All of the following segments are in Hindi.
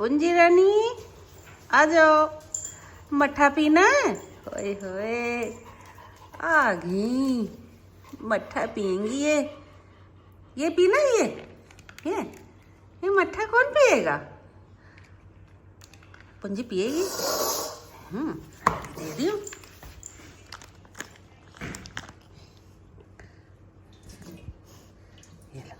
पुंजी रानी आ जाओ, मट्ठा पीना है। ओए होए आ गई, मट्ठा पियेंगी ये पीना ये मट्ठा कौन पिएगा? पुंजी पिएगी। दे दी हूँ। ये लो।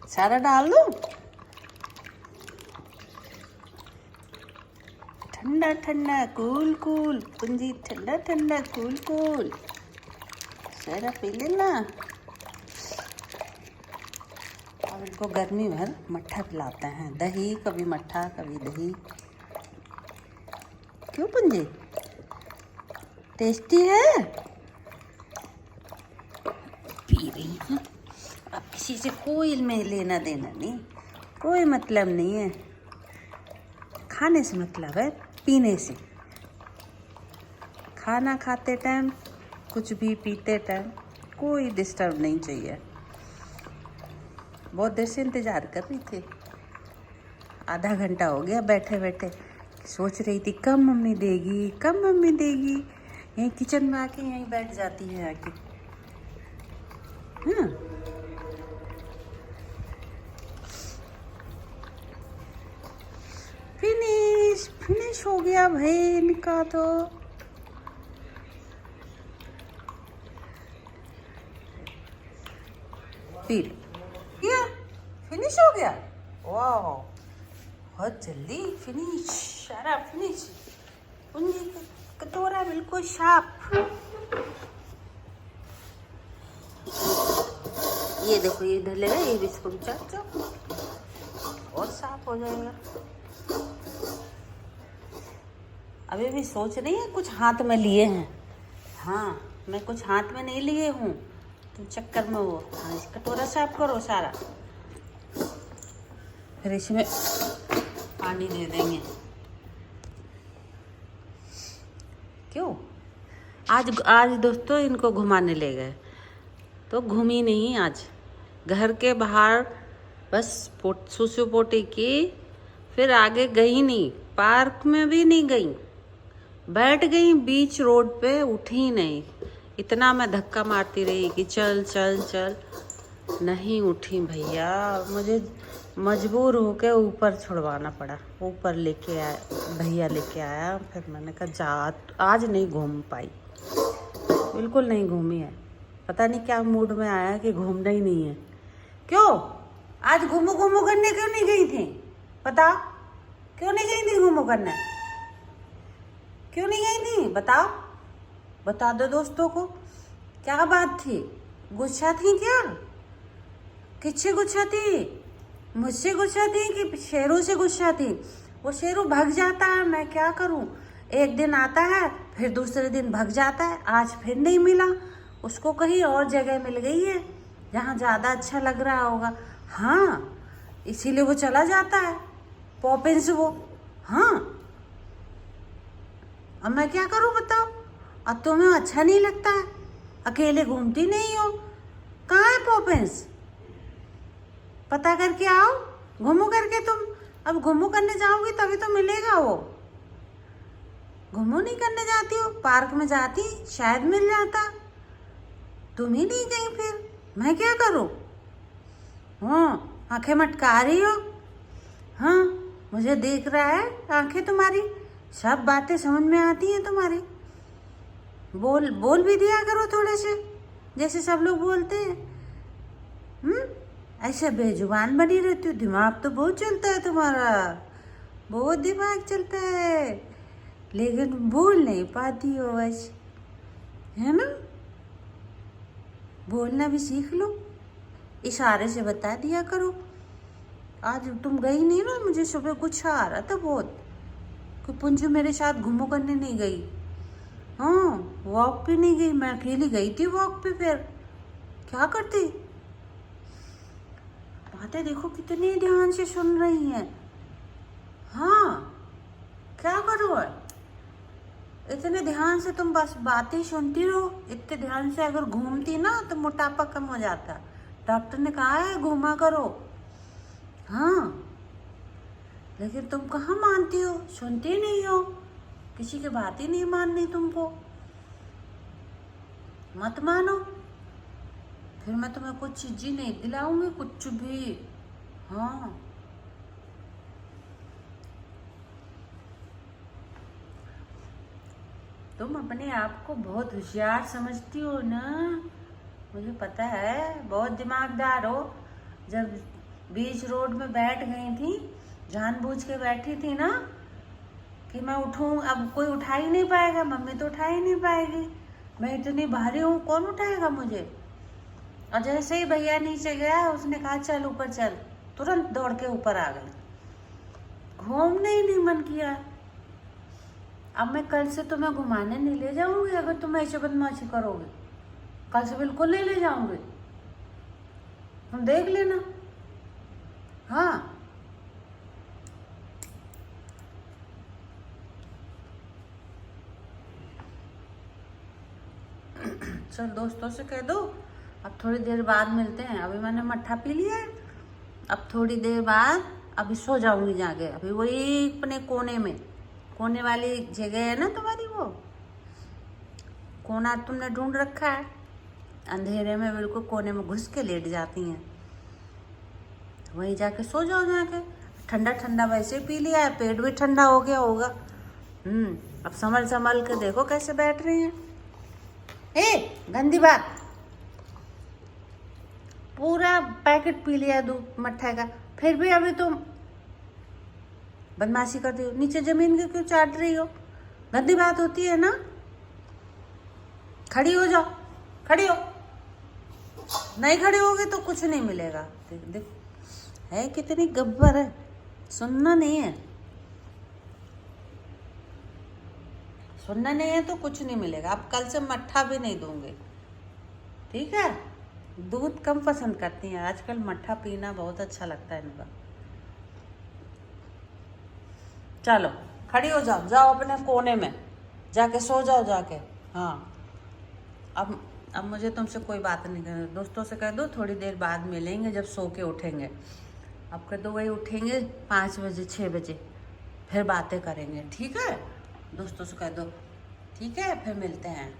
सारा डाल दो। ठंडा ठंडा कूल कूल पुंजी, ठंडा ठंडा कूल कूल। सारा पी लेना। अब इनको गर्मी भर मट्ठा पिलाते हैं। दही, कभी मट्ठा कभी दही। क्यों पुंजी, टेस्टी है? पी रही हूँ। अब किसी से कोई में लेना देना नहीं, कोई मतलब नहीं है। खाने से मतलब है, पीने से। खाना खाते टाइम, कुछ भी पीते टाइम कोई डिस्टर्ब नहीं चाहिए। बहुत देर से इंतज़ार कर रही थी, आधा घंटा हो गया बैठे बैठे। सोच रही थी कब मम्मी देगी, कब मम्मी देगी। यहीं किचन में आके यहीं बैठ जाती है आके। हाँ, फिनिश हो गया भाई इनका तो। फिर ये फिनिश हो गया। वाह, बहुत जल्दी फिनिश, सारा फिनिश। पुंजी कटोरा बिल्कुल साफ। ये देखो, ये इधर लेगा, ये बिस्कुट चाचो और साफ हो जाएगा। अभी भी सोच रही है कुछ हाथ में लिए हैं। हाँ, मैं कुछ हाथ में नहीं लिए हूँ, तुम चक्कर में वो। हाँ, इस कटोरा साफ करो सारा, फिर इसमें पानी दे देंगे। क्यों? आज दोस्तों इनको घुमाने ले गए तो घूमी नहीं आज। घर के बाहर बस सुसु पोटी की, फिर आगे गई नहीं, पार्क में भी नहीं गई। बैठ गई बीच रोड पे, उठी नहीं। इतना मैं धक्का मारती रही कि चल चल चल, नहीं उठी भैया। मुझे मजबूर होके ऊपर छुड़वाना पड़ा। ऊपर लेके आया भैया, लेके आया। फिर मैंने कहा जा, आज नहीं घूम पाई, बिल्कुल नहीं घूमी है। पता नहीं क्या मूड में आया कि घूमना ही नहीं है। क्यों आज घूमू घूमू करने क्यों नहीं गई थी? बताओ, क्यों नहीं गई थी घूमू करने? क्यों नहीं गई थी? बताओ, बता दो दोस्तों को। क्या बात थी? गुस्सा थी क्या? किससे गुस्सा थी? मुझसे गुस्सा थी कि शेरू से गुस्सा थी? वो शेरू भाग जाता है, मैं क्या करूं? एक दिन आता है, फिर दूसरे दिन भाग जाता है। आज फिर नहीं मिला, उसको कहीं और जगह मिल गई है जहाँ ज़्यादा अच्छा लग रहा होगा। हाँ, इसीलिए वो चला जाता है पॉपिंस वो। हाँ, अब मैं क्या करूं बताओ? अब तुम्हें अच्छा नहीं लगता है, अकेले घूमती नहीं हो। कहाँ है पॉपिंस? पता करके आओ, घूमो करके तुम। अब घूमो करने जाओगी तभी तो मिलेगा वो। घूमो नहीं करने जाती हो, पार्क में जाती शायद मिल जाता। तुम ही नहीं गई, फिर मैं क्या करूं? हाँ, आंखें मटका रही हो। हाँ, मुझे देख रहा है, आंखें तुम्हारी सब बातें समझ में आती हैं तुम्हारी। बोल भी दिया करो थोड़े से, जैसे सब लोग बोलते हैं। ऐसे बेजुबान बनी रहती हो। दिमाग तो बहुत चलता है तुम्हारा, बहुत दिमाग चलता है, लेकिन बोल नहीं पाती हो बस, है ना? बोलना भी सीख लो, इशारे से बता दिया करो। आज तुम गई नहीं ना, मुझे सुबह गुस्सा आ रहा था बहुत कि पुंजू मेरे साथ घूमो करने नहीं गई। हाँ, वॉक पे नहीं गई, मैं अकेली गई थी वॉक पे। फिर क्या करती? बातें देखो कितनी ध्यान से सुन रही हैं। हाँ, क्या करो? इतने ध्यान से तुम बस बातें सुनती रहो। इतने ध्यान से अगर घूमती ना तो मोटापा कम हो जाता। डॉक्टर ने कहा है घूमा करो। हाँ, लेकिन तुम कहाँ मानती हो, सुनती नहीं हो, किसी की बात ही नहीं माननी तुमको। मत मानो, फिर मैं तुम्हें कुछ चीज ही नहीं दिलाऊंगी, कुछ भी। हाँ, तुम अपने आप को बहुत होशियार समझती हो ना, मुझे पता है, बहुत दिमागदार हो। जब बीच रोड में बैठ गई थी, जानबूझ के बैठी थी ना कि मैं उठूं, अब कोई उठा ही नहीं पाएगा, मम्मी तो उठा ही नहीं पाएगी, मैं इतनी भारी हूँ, कौन उठाएगा मुझे। और जैसे ही भैया नीचे गया, उसने कहा चल ऊपर चल, तुरंत दौड़ के ऊपर आ गई। घूमने ही नहीं मन किया। अब मैं कल से तुम्हें घुमाने नहीं ले जाऊंगी अगर तुम ऐसे बदमाशी करोगे। कल से बिल्कुल नहीं ले जाऊंगी, तुम देख लेना। हाँ, चल दोस्तों से कह दो अब थोड़ी देर बाद मिलते हैं। अभी मैंने मट्ठा पी लिया है, अब थोड़ी देर बाद अभी सो जाऊंगी जाके। अभी वही अपने कोने में, कोने वाली जगह है ना तुम्हारी, वो कोना तुमने ढूंढ रखा है, अंधेरे में बिल्कुल कोने में घुस के लेट जाती हैं, वहीं जाके सो जाओ जाके। ठंडा ठंडा वैसे पी लिया है, पेट भी ठंडा हो गया होगा। अब संभल संभल के देखो कैसे बैठ रही हैं। गंदी बात, पूरा पैकेट पी लिया दूध मट्ठा का, फिर भी अभी तुम बदमाशी करती हो। नीचे जमीन के क्यों चाट रही हो, गंदी बात होती है ना। खड़ी हो जाओ, खड़ी हो। नहीं खड़ी होगी तो कुछ नहीं मिलेगा। देख देख, है कितनी गब्बर है, सुनना नहीं है, सुनना नहीं है तो कुछ नहीं मिलेगा। अब कल से मट्ठा भी नहीं दूंगे, ठीक है। दूध कम पसंद करती हैं आजकल, मट्ठा पीना बहुत अच्छा लगता है इनका। चलो खड़ी हो जाओ, जाओ अपने कोने में जाके सो जाओ जाके। हाँ, अब मुझे तुमसे कोई बात नहीं करनी। दोस्तों से कह दो थोड़ी देर बाद मिलेंगे जब सो के उठेंगे। अब कह दो वही उठेंगे 5 बजे 6 बजे, फिर बातें करेंगे, ठीक है। दोस्तों से कह दो, ठीक है, फिर मिलते हैं।